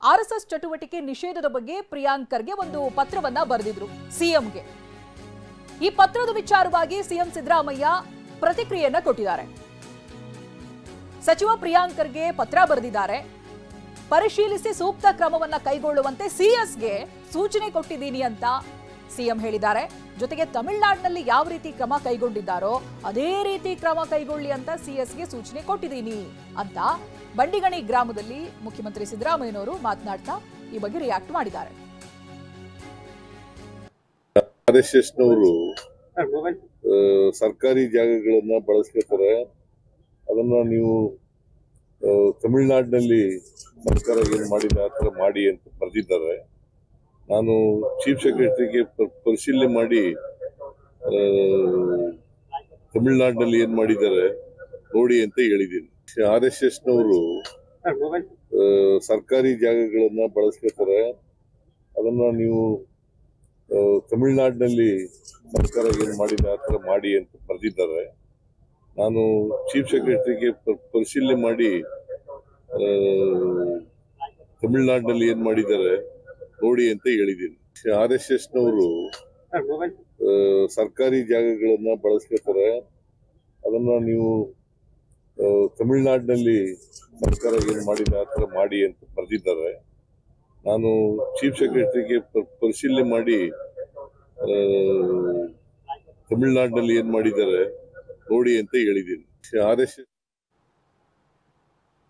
RSS ಚಟುವಟಿಕೆ ನಿಷೇಧದ ಬಗ್ಗೆ ಪ್ರಿಯಾಂಕ್ ಖರ್ಗೆ ಒಂದು ಪತ್ರವನ್ನ ಬರೆದಿದ್ರು ಸಿಎಂಗೆ. ಈ ಪತ್ರದ ವಿಚಾರವಾಗಿ ಸಿಎಂ ಸಿದ್ದರಾಮಯ್ಯ ಪ್ರತಿಕ್ರಿಯೆಯನ್ನ ಕೊಟ್ಟಿದ್ದಾರೆ. ಸಚಿವ ಪ್ರಿಯಾಂಕ್ ಖರ್ಗೆ ಪತ್ರ ಬರೆದಿದ್ದಾರೆ. ಪರಿಶೀಲಿಸಿ ಸೂಕ್ತ ಕ್ರಮವನ್ನ ಕೈಗೊಳ್ಳುವಂತೆ ಸಿಎಸ್ಗೆ ಸೂಚನೆ ಕೊಟ್ಟಿದ್ದೀನಿ ಅಂತ ಸಿಎಂ ಹೇಳಿದ್ದಾರೆ. ಜೊತೆಗೆ ತಮಿಳುನಾಡಿನಲ್ಲಿ ಯಾವ ರೀತಿ ಕ್ರಮ ಕೈಗೊಂಡಿದ್ದಾರೋ ಅದೇ ರೀತಿ ಕ್ರಮ ಕೈಗೊಳ್ಳಿ ಅಂತ ಸಿಎಸ್ಗೆ ಸೂಚನೆ ಕೊಟ್ಟಿದ್ದೀನಿ ಅಂತ ಬಂಡಿಗಣಿ ಗ್ರಾಮದಲ್ಲಿ ಮುಖ್ಯಮಂತ್ರಿ ಸಿದ್ದರಾಮಯ್ಯನವರು ಮಾತನಾಡ್ತಾ ಈ ಬಗ್ಗೆ ರಿಯಾಕ್ಟ್ ಮಾಡಿದ್ದಾರೆ. ಆರ್ಎಸ್ಎಸ್ನವರು ಸರ್ಕಾರಿ ಜಾಗಗಳನ್ನ ಬಳಸ್ಕೊತಾರೆ. ಅದನ್ನ ನೀವು ತಮಿಳುನಾಡಿನಲ್ಲಿ ಸರ್ಕಾರ ಏನ್ ಮಾಡಿದೆ ಆ ಥರ ಮಾಡಿ ಅಂತ ಬರೆದಿದ್ದಾರೆ. ನಾನು ಚೀಫ್ ಸೆಕ್ರೆಟರಿಗೆ ಪರಿಶೀಲನೆ ಮಾಡಿ ತಮಿಳುನಾಡಿನಲ್ಲಿ ಏನ್ ಮಾಡಿದ್ದಾರೆ ನೋಡಿ ಅಂತ ಹೇಳಿದ್ದೀನಿ. ಆರ್ಎಸ್ಎಸ್ನವರು ಸರ್ಕಾರಿ ಜಾಗಗಳನ್ನ ಬಳಸ್ಕೊತಾರೆ. ಅದನ್ನ ನೀವು ತಮಿಳುನಾಡಿನಲ್ಲಿ ಸರ್ಕಾರ ಏನ್ ಮಾಡಿದೆ ಆ ಥರ ಮಾಡಿ ಅಂತ ಬರೆದಿದ್ದಾರೆ. ನಾನು ಚೀಫ್ ಸೆಕ್ರೆಟರಿಗೆ ಪರಿಶೀಲನೆ ಮಾಡಿ ತಮಿಳುನಾಡಿನಲ್ಲಿ ಏನ್ ಮಾಡಿದ್ದಾರೆ ನೋಡಿ ಅಂತ ಹೇಳಿದ್ದೀನಿ. ಆರ್ಎಸ್ಎಸ್ನವರು ಸರ್ಕಾರಿ ಜಾಗಗಳನ್ನ ಬಳಸ್ಕೊತಾರೆ. ಅದನ್ನ ನೀವು ತಮಿಳುನಾಡಿನಲ್ಲಿ ಸರ್ಕಾರ ಏನ್ ಮಾಡಿದೆ ಆ ಥರ ಮಾಡಿ ಅಂತ ಬರೆದಿದ್ದಾರೆ. ನಾನು ಚೀಫ್ ಸೆಕ್ರೆಟರಿಗೆ ಪರಿಶೀಲನೆ ಮಾಡಿ ತಮಿಳುನಾಡಿನಲ್ಲಿ ಏನ್ ಮಾಡಿದ್ದಾರೆ ನೋಡಿ ಅಂತ ಹೇಳಿದ್ದೀನಿ. ಆರ್ಎಸ್ಎಸ್